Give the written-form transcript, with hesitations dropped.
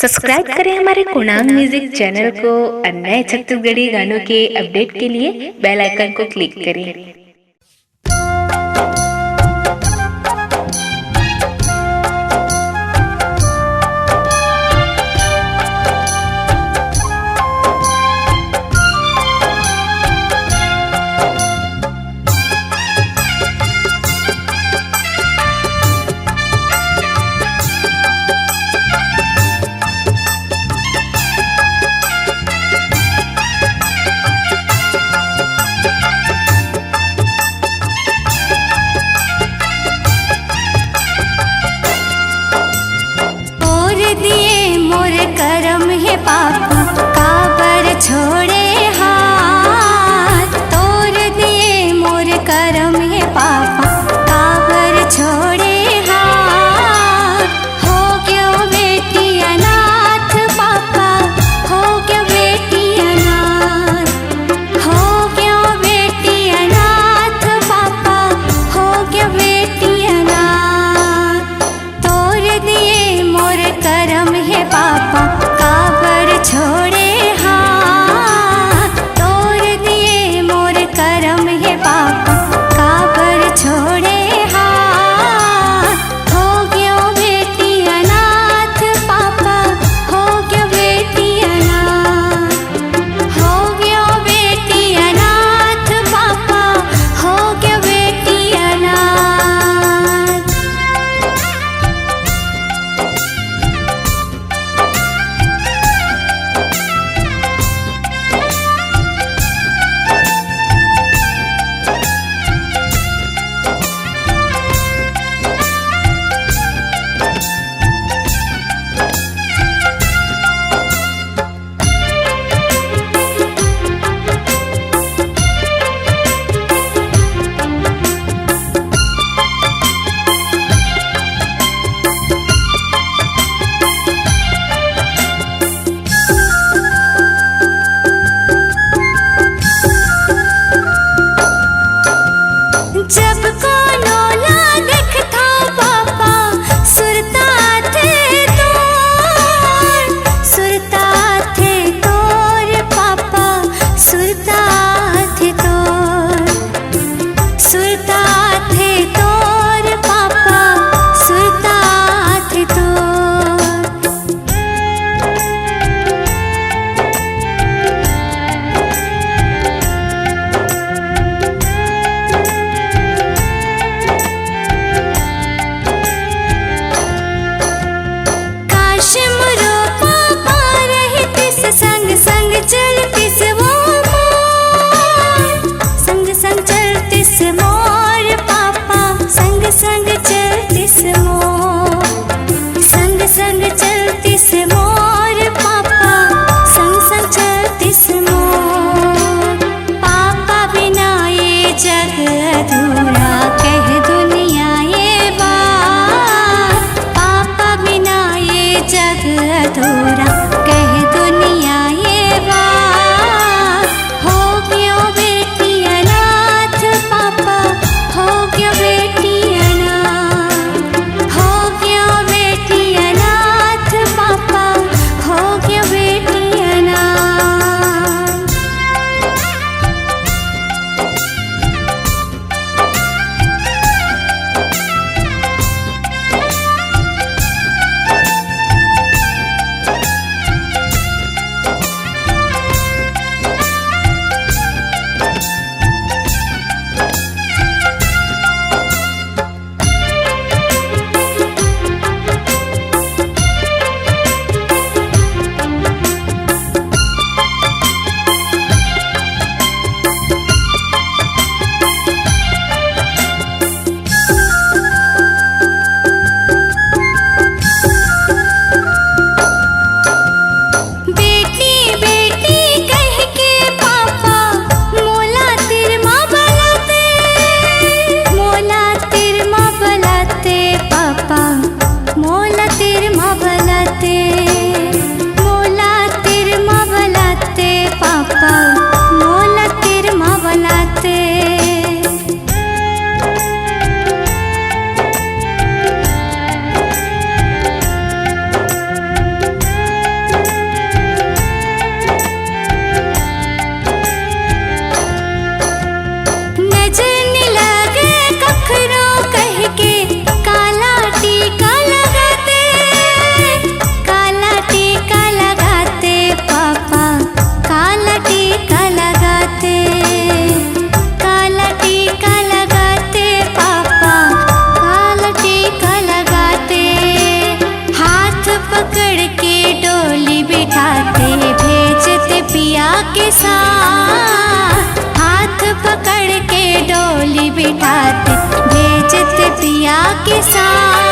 Subscribe करें हमारे कुणांग music channel को और नए छत्तीसगढ़ी गानों के अपडेट के लिए बेल आइकन को क्लिक करें। पापा काबर छोड़े हाथ तोड़ दिए मोर करम है पापा काबर छोड़े हाथ। हो गयो बेटी अनाथ पापा हो गयो बेटी अनाथ हो गयो बेटी अनाथ पापा हो गयो बेटी अनाथ। तोड़ दिए मोर करम है पापा छोड़े हाथ तोड़ दिए मोर करम है पापा काबर छोड़े हाथ। हो गयो बेटी अनाथ पापा हो गयो बेटी अनाथ हो गयो बेटी अनाथ पापा हो गयो बेटी अनाथ। जब कोनो लागत था पापा सुरता थे तोर पापा सुरता थे तोर पापा सुरता थे तोर। संग संग चलतिस मोर पापा संग संग चलतिस मोर संग संग चलतिस मोर पापा संग संग चलतिस मोर। पापा बिना ये जग अधूरा कह दुनिया ये बात पापा बिना ये जग अधूरा कह दुनिया ये बात। हो गयो बेटी अनाथ पापा हो गयो बेटी अनाथ हो गयो बेटी अनाथ पापा हो गयो बेटी अनाथ। पिया के साथ, हाथ पकड़ के डोली बिठाते भेजते पिया के साथ।